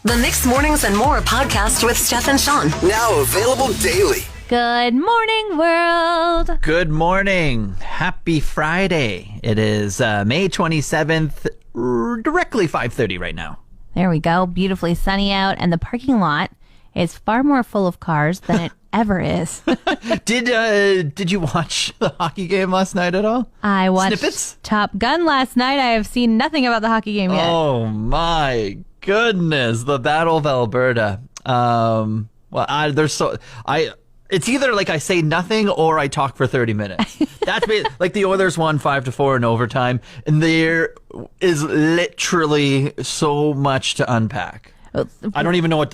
The Mixed Mornings and More podcast with Steph and Shawn. Now available daily. Good morning, world. Good morning. Happy Friday. It is May 27th, directly 5:30 right now. There we go. Beautifully sunny out, and the parking lot is far more full of cars than it ever is. Did you watch the hockey game last night at all? I watched Snippets? Top Gun last night. I have seen nothing about the hockey game yet. Oh my goodness, the Battle of Alberta. It's either like I say nothing or I talk for 30 minutes. That's like the Oilers won 5-4 in overtime, and there is literally so much to unpack. I don't even know what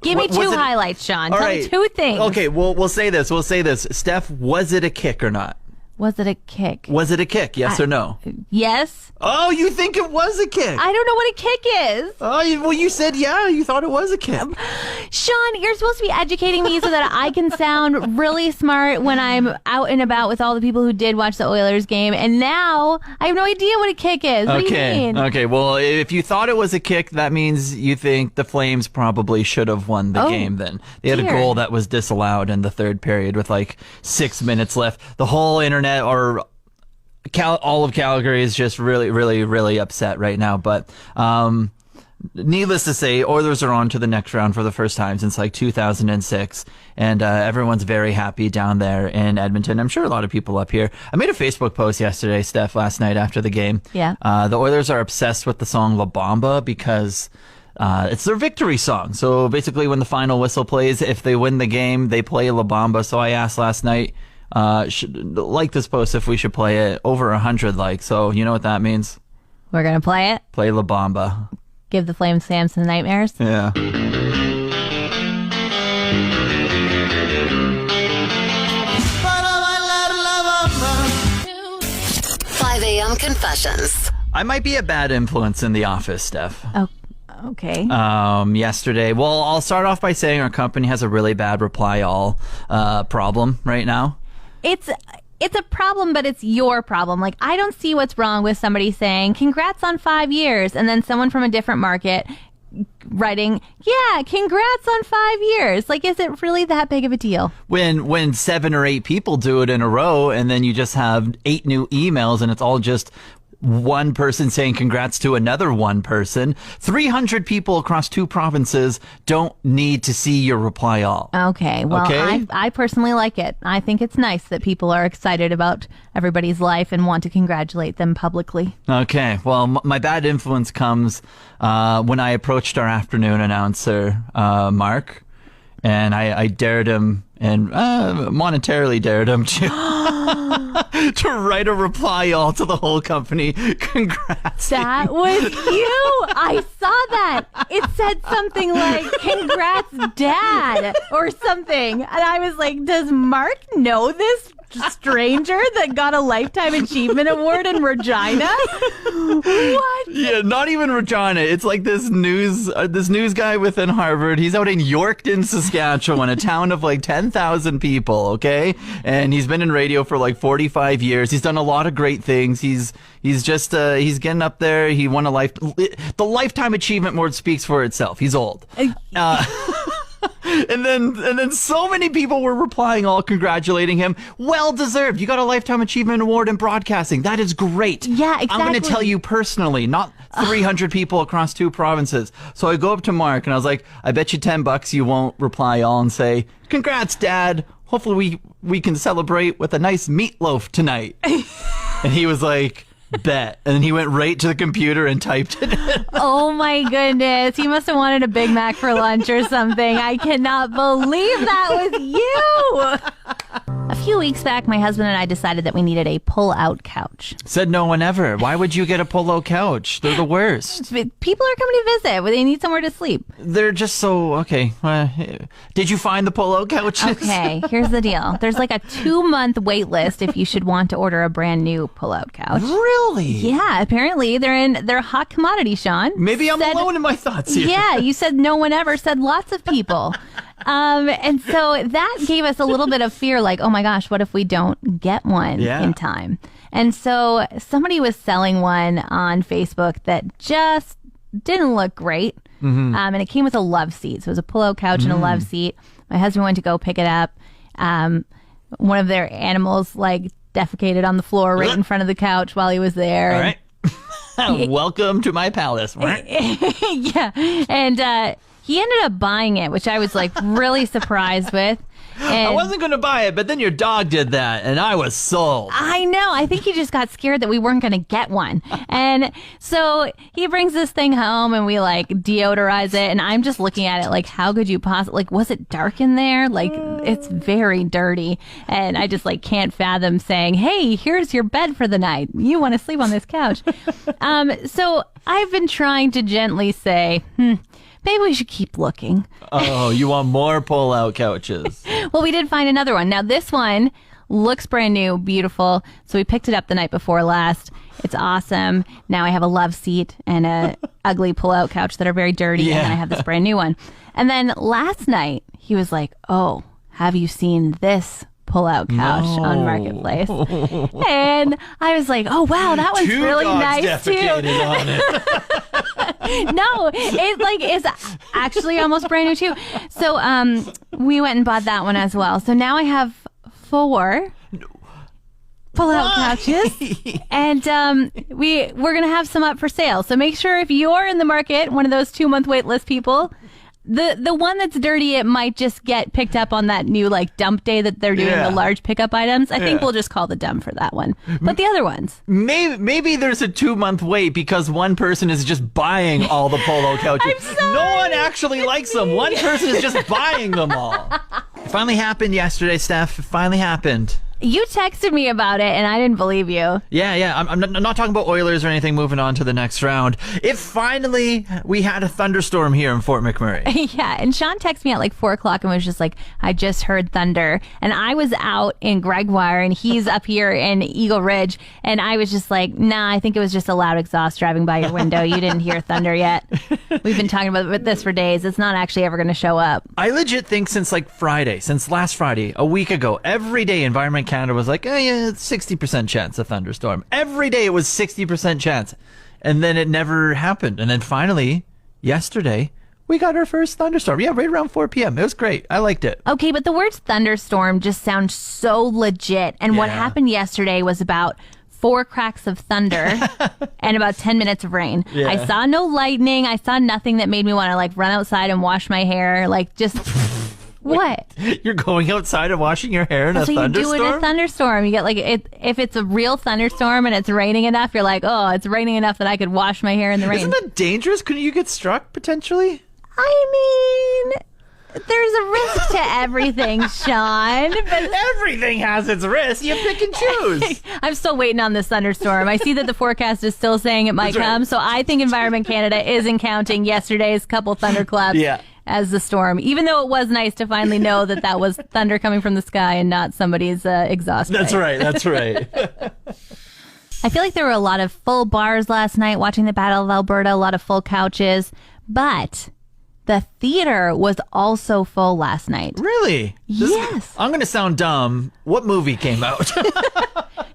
Give me two highlights, Shawn. Tell me two things. Okay, we'll say this. Steph, was it a kick or not? Was it a kick? Was it a kick? Yes or no? Yes. Oh, you think it was a kick? I don't know what a kick is. Oh, well, you said yeah. You thought it was a kick. Shawn, you're supposed to be educating me so that I can sound really smart when I'm out and about with all the people who did watch the Oilers game. And now I have no idea what a kick is. What do you mean? Okay. Well, if you thought it was a kick, that means you think the Flames probably should have won the game then. They had a goal that was disallowed in the third period with like 6 minutes left. The whole internet or all of Calgary is just really, really, really upset right now. But needless to say, Oilers are on to the next round for the first time since like 2006. And everyone's very happy down there in Edmonton. I'm sure a lot of people up here. I made a Facebook post yesterday, Steph, last night after the game. Yeah. The Oilers are obsessed with the song La Bamba because it's their victory song. So basically when the final whistle plays, if they win the game, they play La Bamba. So I asked last night, should like this post if we should play it. Over 100 likes. So you know what that means? We're going to play it? Play La Bamba. Give the Flames Sam some nightmares? Yeah. 5 a.m. Confessions. I might be a bad influence in the office, Steph. Oh, okay. Yesterday. Well, I'll start off by saying our company has a really bad reply all problem right now. It's a problem, but it's your problem. Like, I don't see what's wrong with somebody saying, congrats on 5 years, and then someone from a different market writing, yeah, congrats on 5 years. Like, is it really that big of a deal? When 7 or 8 people do it in a row, and then you just have 8 new emails, and it's all just one person saying congrats to another one person. 300 people across 2 provinces don't need to see your reply all. Okay. Well, okay? I personally like it. I think it's nice that people are excited about everybody's life and want to congratulate them publicly. Okay. Well, my bad influence comes when I approached our afternoon announcer, Mark, and I dared him and monetarily dared him to write a reply all to the whole company. Congrats. That was you. I saw that. It said something like, congrats, Dad, or something. And I was like, does Mark know this stranger that got a Lifetime Achievement Award in Regina? What? Yeah, not even Regina. It's like this news guy within Harvard. He's out in Yorkton, Saskatchewan, a town of like 10,000 people, okay? And he's been in radio for like 45 years. He's done a lot of great things. He's getting up there. He won the Lifetime Achievement Award speaks for itself. He's old. And then so many people were replying all congratulating him. Well deserved. You got a Lifetime Achievement Award in broadcasting. That is great. Yeah, exactly. I'm going to tell you personally, not 300 people across 2 provinces. So I go up to Mark and I was like, I bet you $10 you won't reply all and say, congrats, Dad. Hopefully we can celebrate with a nice meatloaf tonight. And he was like, bet. And then he went right to the computer and typed it in. Oh my goodness. He must have wanted a Big Mac for lunch or something. I cannot believe that was you. A few weeks back, my husband and I decided that we needed a pull-out couch. Said no one ever. Why would you get a pull-out couch? They're the worst. People are coming to visit. They need somewhere to sleep. They're just so, okay. Did you find the pull-out couches? Okay, here's the deal. There's like a 2-month wait list if you should want to order a brand new pull-out couch. Really? Yeah, apparently they're a hot commodity, Shawn. Maybe I'm alone in my thoughts here. Yeah, you said no one ever, said lots of people. And so that gave us a little bit of fear, like, oh my gosh, what if we don't get one in time? And so somebody was selling one on Facebook that just didn't look great. and it came with a love seat. So it was a pull-out couch and a love seat. My husband went to go pick it up. One of their animals like defecated on the floor right in front of the couch while he was there. All right. Welcome to my palace. Yeah. And he ended up buying it, which I was like really surprised with. And I wasn't going to buy it, but then your dog did that, and I was sold. I know. I think he just got scared that we weren't going to get one. And so he brings this thing home, and we, like, deodorize it. And I'm just looking at it like, how could you possibly, like, was it dark in there? Like, it's very dirty. And I just, like, can't fathom saying, hey, here's your bed for the night. You want to sleep on this couch. So I've been trying to gently say, maybe we should keep looking. Oh, you want more pull-out couches? Well, we did find another one. Now, this one looks brand new, beautiful. So we picked it up the night before last. It's awesome. Now I have a love seat and a ugly pull-out couch that are very dirty. And then I have this brand new one. And then last night, he was like, oh, have you seen this pull-out couch on Marketplace? And I was like, oh, wow, that one's really nice, too. On it. No, it like is actually almost brand new too. So we went and bought that one as well. So now I have 4 pull-out couches, and we're gonna have some up for sale. So make sure if you're in the market, one of those 2-month wait list people. The one that's dirty, it might just get picked up on that new like dump day that they're doing the large pickup items. I think we'll just call the dump for that one. But the other ones, maybe there's a 2-month wait because one person is just buying all the polo couches. No one actually likes them. One person is just buying them all. It finally happened yesterday, Steph. It finally happened. you texted me about it, and I didn't believe you. Yeah. I'm not talking about Oilers or anything. Moving on to the next round. We had a thunderstorm here in Fort McMurray. Yeah, and Shawn texted me at like 4 o'clock and was just like, I just heard thunder. And I was out in Gregoire, and he's up here in Eagle Ridge. And I was just like, nah, I think it was just a loud exhaust driving by your window. You didn't hear thunder yet. We've been talking about this for days. It's not actually ever going to show up. I legit think since last Friday, a week ago, every day Environment Canada was like, it's 60% chance of thunderstorm. Every day it was 60% chance. And then it never happened. And then finally, yesterday, we got our first thunderstorm. Yeah, right around 4 p.m. It was great. I liked it. Okay, but the words thunderstorm just sound so legit. And what happened yesterday was about 4 cracks of thunder and about 10 minutes of rain. Yeah. I saw no lightning. I saw nothing that made me want to like run outside and wash my hair. Like just... What? You're going outside and washing your hair in a thunderstorm? That's what you do in a thunderstorm. You get like if it's a real thunderstorm and it's raining enough, you're like, oh, it's raining enough that I could wash my hair in the rain. Isn't that dangerous? Couldn't you get struck potentially? I mean, there's a risk to everything, Shawn. But everything has its risk. You pick and choose. I'm still waiting on this thunderstorm. I see that the forecast is still saying it might come, so I think Environment Canada isn't counting yesterday's couple thunderclaps. As the storm, even though it was nice to finally know that was thunder coming from the sky and not somebody's exhaust pipe. That's right. I feel like there were a lot of full bars last night watching the Battle of Alberta, a lot of full couches, but the theater was also full last night. Really? Yes. I'm going to sound dumb. What movie came out?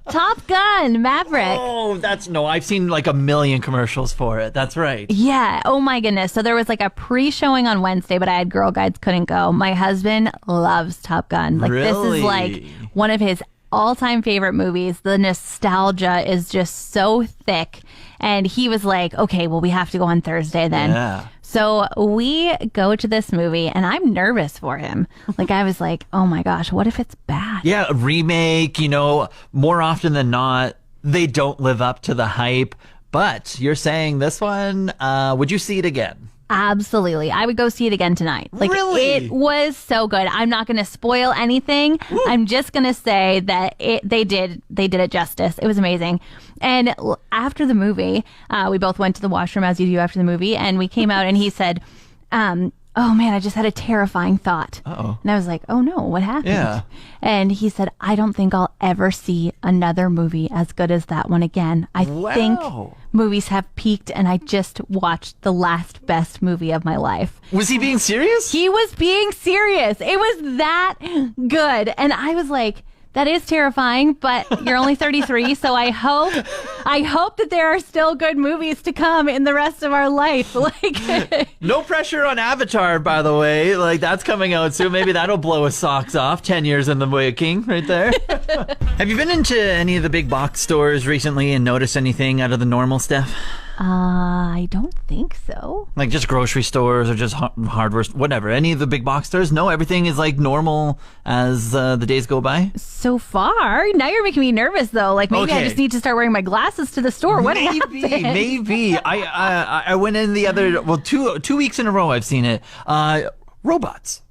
Top Gun Maverick. Oh, I've seen like a million commercials for it. That's right. Yeah. Oh my goodness. So there was like a pre-showing on Wednesday, but I had girl guides, couldn't go. My husband loves Top Gun. Like This is like one of his all-time favorite movies. The nostalgia is just so thick. And he was like, okay, well, we have to go on Thursday then. Yeah. So we go to this movie, and I'm nervous for him. Like, I was like, oh my gosh, what if it's bad? Yeah, a remake, more often than not, they don't live up to the hype. But you're saying this one, would you see it again? Absolutely. I would go see it again tonight. Like, really? It was so good. I'm not going to spoil anything. Woo. I'm just going to say that they did it justice. It was amazing. And after the movie, we both went to the washroom, as you do after the movie, and we came out and he said, oh man, I just had a terrifying thought. Uh-oh. And I was like, oh no, what happened? Yeah. And he said, I don't think I'll ever see another movie as good as that one again. I think movies have peaked, and I just watched the last best movie of my life. Was he being serious? He was being serious. It was that good. And I was like, That is terrifying, but you're only 33, so I hope that there are still good movies to come in the rest of our life. Like, no pressure on Avatar, by the way. Like, that's coming out soon. Maybe that'll blow his socks off. 10 years in the making, right there. Have you been into any of the big box stores recently and noticed anything out of the normal stuff? I don't think so. Like just grocery stores or just hardware, whatever. Any of the big box stores? No, everything is like normal as the days go by. So far, now you're making me nervous though. Like maybe I just need to start wearing my glasses to the store. What happened? Maybe. I went in the other 2 weeks in a row. I've seen it. Robots.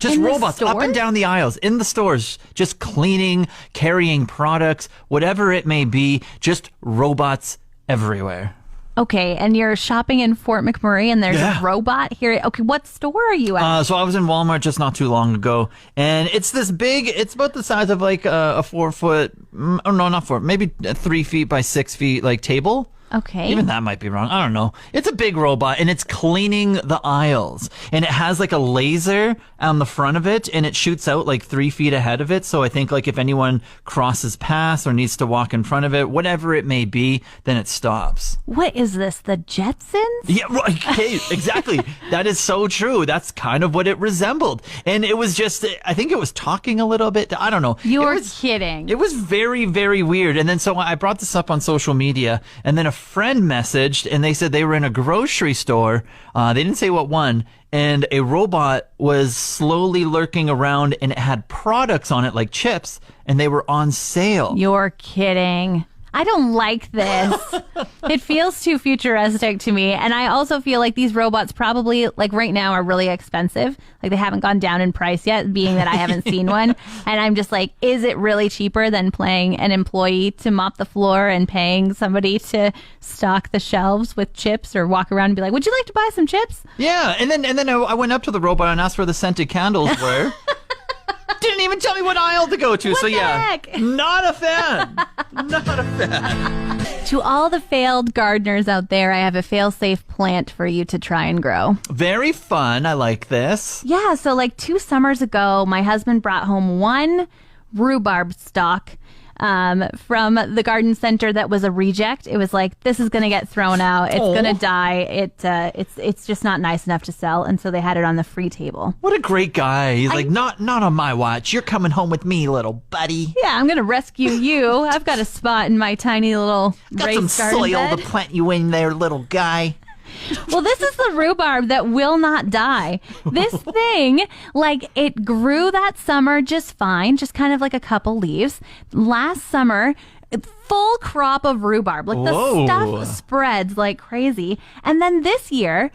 Just robots up and down the aisles in the stores, just cleaning, carrying products, whatever it may be. Just robots everywhere. Okay, and you're shopping in Fort McMurray and there's a robot here. Okay, what store are you at? So I was in Walmart just not too long ago, and it's this big, it's about the size of like a 4 foot, no, not 4, maybe 3 feet by 6 feet, like table. Okay. Even that might be wrong. I don't know. It's a big robot and it's cleaning the aisles. And it has like a laser on the front of it and it shoots out like 3 feet ahead of it. So I think like if anyone crosses past or needs to walk in front of it, whatever it may be, then it stops. What is this? The Jetsons? Yeah, right. Okay, exactly. That is so true. That's kind of what it resembled. And it was just, I think it was talking a little bit. I don't know. You're kidding. It was very, very weird. And then so I brought this up on social media and then a friend messaged and they said they were in a grocery store. They didn't say what one. And a robot was slowly lurking around and it had products on it like chips and they were on sale. You're kidding. I don't like this. It feels too futuristic to me. And I also feel like these robots probably, like right now, are really expensive. Like they haven't gone down in price yet, being that I haven't seen one. And I'm just like, is it really cheaper than paying an employee to mop the floor and paying somebody to stock the shelves with chips or walk around and be like, would you like to buy some chips? Yeah. And then I went up to the robot and asked where the scented candles were. Didn't even tell me what aisle to go to. What so the yeah, heck? Not a fan. Not a fan. To all the failed gardeners out there, I have a fail-safe plant for you to try and grow. Very fun. I like this. Yeah, so like 2 summers ago, my husband brought home one rhubarb stalk from the garden center that was a reject. It was like, this is going to get thrown out. It's going to die. It's just not nice enough to sell. And so they had it on the free table. What a great guy. He's like, not on my watch. You're coming home with me, little buddy. Yeah, I'm going to rescue you. I've got a spot in my tiny little raised garden bed. Got some soil to plant you in there, little guy. Well, this is the rhubarb that will not die. This thing, like, it grew that summer just fine, just kind of like a couple leaves. Last summer, full crop of rhubarb. Like, the stuff spreads like crazy. And then this year,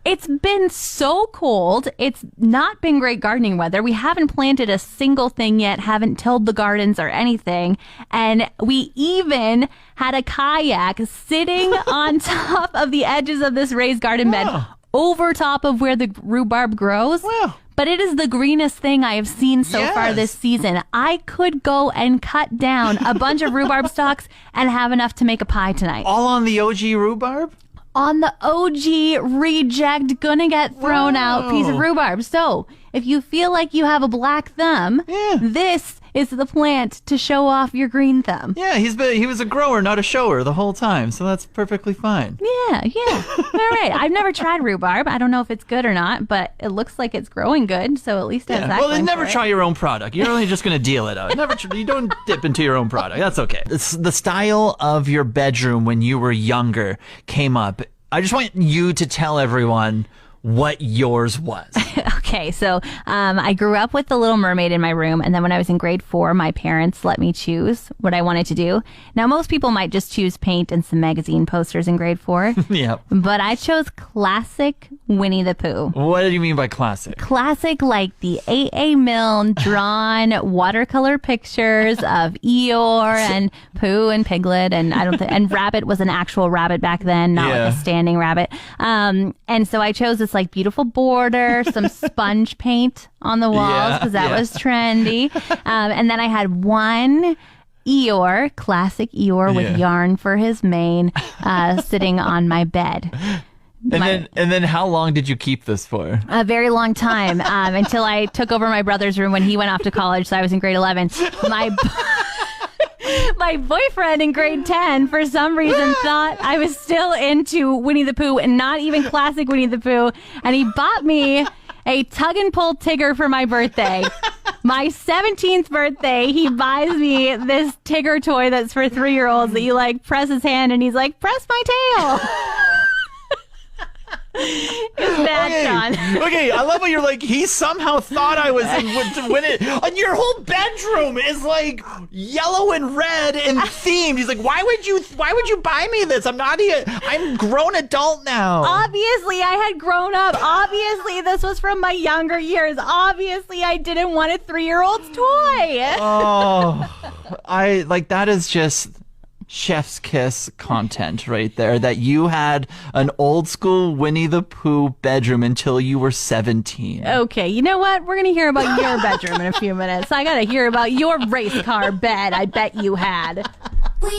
it's been so cold. It's not been great gardening weather. We haven't planted a single thing yet, haven't tilled the gardens or anything. And we even had a kayak sitting on top of the edges of this raised garden bed over top of where the rhubarb grows. Wow. But it is the greenest thing I have seen so far this season. I could go and cut down a bunch of rhubarb stalks and have enough to make a pie tonight. All on the OG rhubarb? On the OG reject, gonna get thrown out piece of rhubarb. So if you feel like you have a black thumb, this is the plant to show off your green thumb. Yeah, he was a grower, not a shower the whole time, so that's perfectly fine. Yeah. All right. I've never tried rhubarb. I don't know if it's good or not, but it looks like it's growing good, so at least it has that well, going never for it. try your own product. You're only just going to deal it out. You don't dip into your own product. That's okay. The style of your bedroom when you were younger came up. I just want you to tell everyone what yours was. Okay, so I grew up with The Little Mermaid in my room, and then when I was in grade 4, my parents let me choose what I wanted to do. Now, most people might just choose paint and some magazine posters in grade 4. Yep. But I chose classic Winnie the Pooh. What do you mean by classic? Classic, like the A.A. Milne drawn watercolor pictures of Eeyore and Pooh and Piglet, and and Rabbit was an actual rabbit back then, not like a standing rabbit. And so I chose this like beautiful border, some sponge paint on the walls because that was trendy. And then I had one Eeyore, classic Eeyore with yarn for his mane, sitting on my bed. And then how long did you keep this for? A very long time, until I took over my brother's room when he went off to college, so I was in grade 11. My boyfriend in grade 10, for some reason, thought I was still into Winnie the Pooh and not even classic Winnie the Pooh, and he bought me a tug and pull Tigger for my birthday. My 17th birthday, he buys me this Tigger toy that's for 3-year-olds that you like press his hand and he's like, press my tail. It's bad, Shawn. Okay, I love how you're like, he somehow thought I was in when it, and your whole bedroom is like yellow and red and themed. He's like, why would you buy me this? I'm grown adult now. Obviously, I had grown up. Obviously, this was from my younger years. Obviously, I didn't want a 3-year-old's toy. That is just chef's kiss content right there, that you had an old school Winnie the Pooh bedroom until you were 17. Okay, you know what? We're going to hear about your bedroom in a few minutes. I got to hear about your race car bed I bet you had. A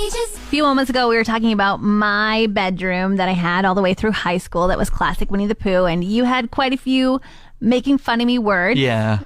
few moments ago, we were talking about my bedroom that I had all the way through high school that was classic Winnie the Pooh, and you had quite a few making fun of me words. Yeah.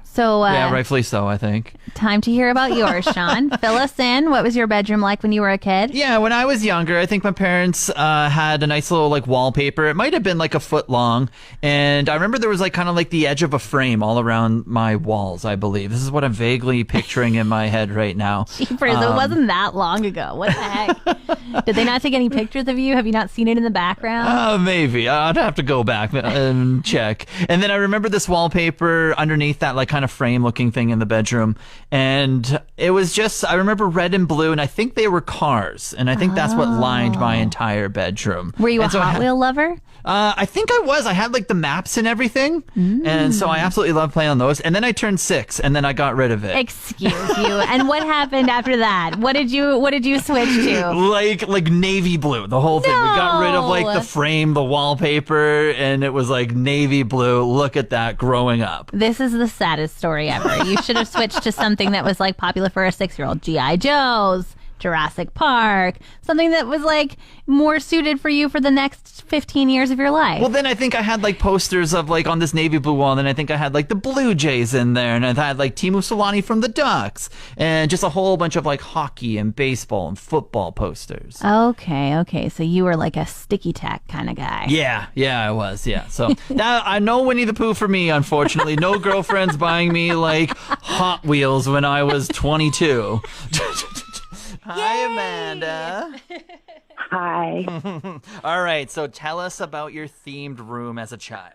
So, yeah, rightfully so, I think. Time to hear about yours, Shawn. Fill us in. What was your bedroom like when you were a kid? Yeah, when I was younger, I think my parents had a nice little like wallpaper. It might have been like a foot long. And I remember there was like kind of like the edge of a frame all around my walls, I believe. This is what I'm vaguely picturing in my head right now. Jeepers, it wasn't that long ago. What the heck? Did they not take any pictures of you? Have you not seen it in the background? Maybe. I'd have to go back and check. And then I remember this wallpaper underneath that like kind of frame looking thing in the bedroom. And it was just, I remember red and blue, and I think they were cars. And I think that's what lined my entire bedroom. Were you a Hot Wheel lover? I think I was. I had like the maps and everything. And so I absolutely loved playing on those. And then I turned 6 and then I got rid of it. Excuse you. And what happened after that? What did you switch to? Like navy blue, the whole thing. We got rid of like the frame, the wallpaper, and it was like navy blue. Look at that growing up. This is the saddest story ever. You should have switched to something that was like popular for a 6-year-old. G.I. Joe's, Jurassic Park, something that was like more suited for you for the next 15 years of your life. Well, then I think I had like posters of like on this navy blue wall, and then I think I had like the Blue Jays in there, and I had like Timu Solani from the Ducks, and just a whole bunch of like hockey and baseball and football posters. Okay. So you were like a sticky tack kind of guy. Yeah, I was. Yeah. So now I know Winnie the Pooh for me, unfortunately. No girlfriends buying me like Hot Wheels when I was 22. Hi, Amanda. Hi. All right, so tell us about your themed room as a child.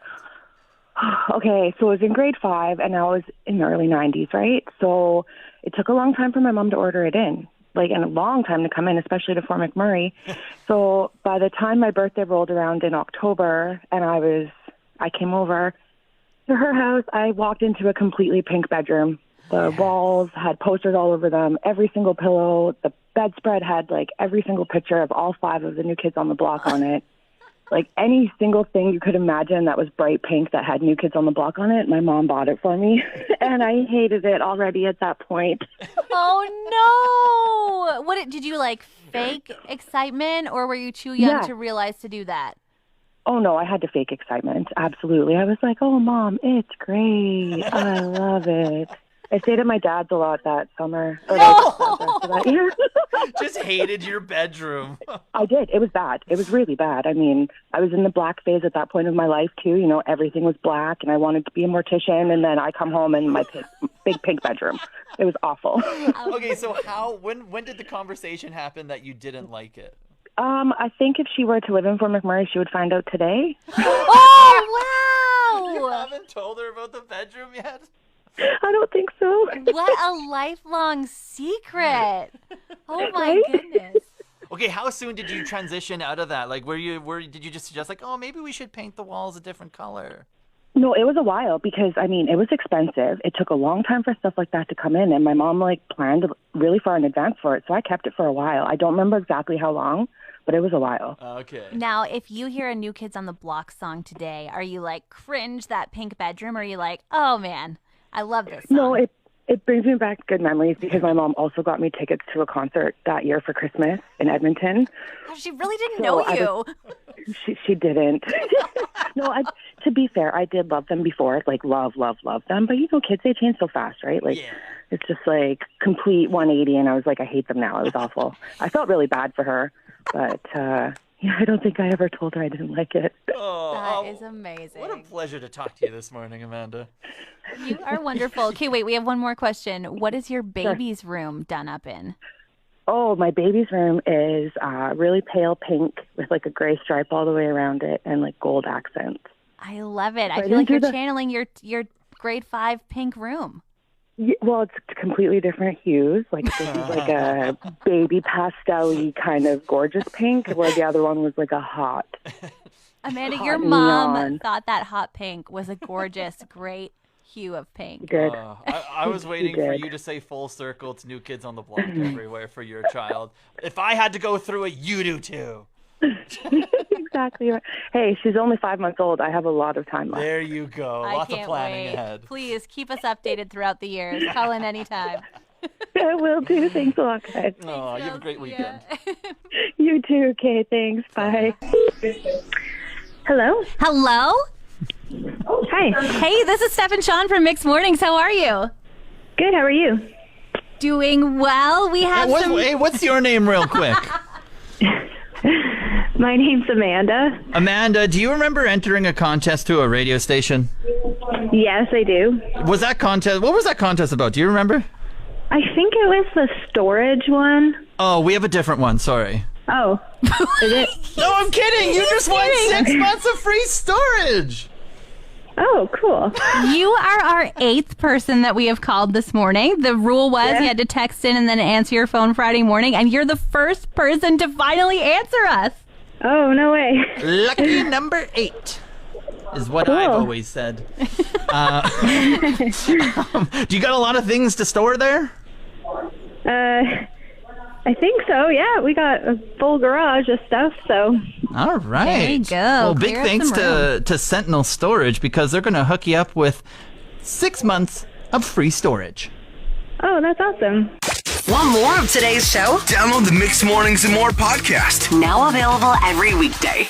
Okay, so I was in grade 5, and I was in the early 90s, right? So it took a long time for my mom to order it in, and a long time to come in, especially to Fort McMurray. So by the time my birthday rolled around in October, and I came over to her house, I walked into a completely pink bedroom. The walls had posters all over them, every single pillow. The bedspread had like every single picture of all 5 of the New Kids on the Block on it. Like any single thing you could imagine that was bright pink that had New Kids on the Block on it, my mom bought it for me. And I hated it already at that point. Oh, no. Did you like fake excitement, or were you too young to realize to do that? Oh, no, I had to fake excitement. Absolutely. I was like, oh, Mom, it's great. I love it. I stayed at my dad's a lot that summer. That year. Just hated your bedroom. I did. It was bad. It was really bad. I mean, I was in the black phase at that point of my life, too. You know, everything was black, and I wanted to be a mortician, and then I come home in my big pink bedroom. It was awful. Okay, so when did the conversation happen that you didn't like it? I think if she were to live in Fort McMurray, she would find out today. Oh, wow! You haven't told her about the bedroom yet? I don't think so. What a lifelong secret. Oh, my goodness. Okay, how soon did you transition out of that? Like, did you just suggest, like, oh, maybe we should paint the walls a different color? No, it was a while because, I mean, it was expensive. It took a long time for stuff like that to come in, and my mom, planned really far in advance for it, so I kept it for a while. I don't remember exactly how long, but it was a while. Okay. Now, if you hear a New Kids on the Block song today, are you like, cringe, that pink bedroom, or are you like, oh, man, I love this song? No, it It brings me back good memories because my mom also got me tickets to a concert that year for Christmas in Edmonton. Oh, she really didn't know you. She didn't. No, to be fair, I did love them before, like love them. But, kids, they change so fast, right? Like, It's just like complete 180, and I was like, I hate them now. It was awful. I felt really bad for her, but I don't think I ever told her I didn't like it. That is amazing. What a pleasure to talk to you this morning, Amanda. You are wonderful. Okay, wait, we have one more question. What is your baby's room done up in? Oh, my baby's room is really pale pink with like a gray stripe all the way around it and like gold accents. I love it. I feel like you're channeling your grade 5 pink room. Yeah, well, it's completely different hues. Like this is like a baby pastel-y kind of gorgeous pink, where the other one was like a hot. Amanda, hot your mom neon. thought that hot pink was a gorgeous, great hue of pink. Good. I was waiting for you to say full circle. It's New Kids on the Block everywhere for your child. If I had to go through it, you do too. Exactly right. Hey, she's only 5 months old. I have a lot of time left. There you go. I Lots of can't planning wait. ahead. Please keep us updated throughout the years. Call in anytime. I will do. Thanks a lot, guys. Oh, you have a great weekend. You too. Okay, thanks. Bye. Hello? Hello? Hi. Hey, this is Steph and Shawn from Mixed Mornings. How are you? Good. How are you? Doing well. We have Hey, what's your name real quick? My name's Amanda. Amanda, do you remember entering a contest to a radio station? Yes, I do. What was that contest about? Do you remember? I think it was the storage one. Oh, we have a different one. Sorry. Oh, is it? No, I'm kidding. You just won 6 months of free storage. Oh, cool. You are our 8th person that we have called this morning. The rule was you had to text in and then answer your phone Friday morning, and you're the first person to finally answer us. Oh, no way. Lucky number 8 is what I've always said. Do you got a lot of things to store there? I think so, yeah. We got a full garage of stuff, so. All right. There you go. Well, big Clear up thanks some to Sentinel Storage, because they're going to hook you up with 6 months of free storage. Oh, that's awesome. Want more of today's show? Download the Mixed Mornings and More podcast. Now available every weekday.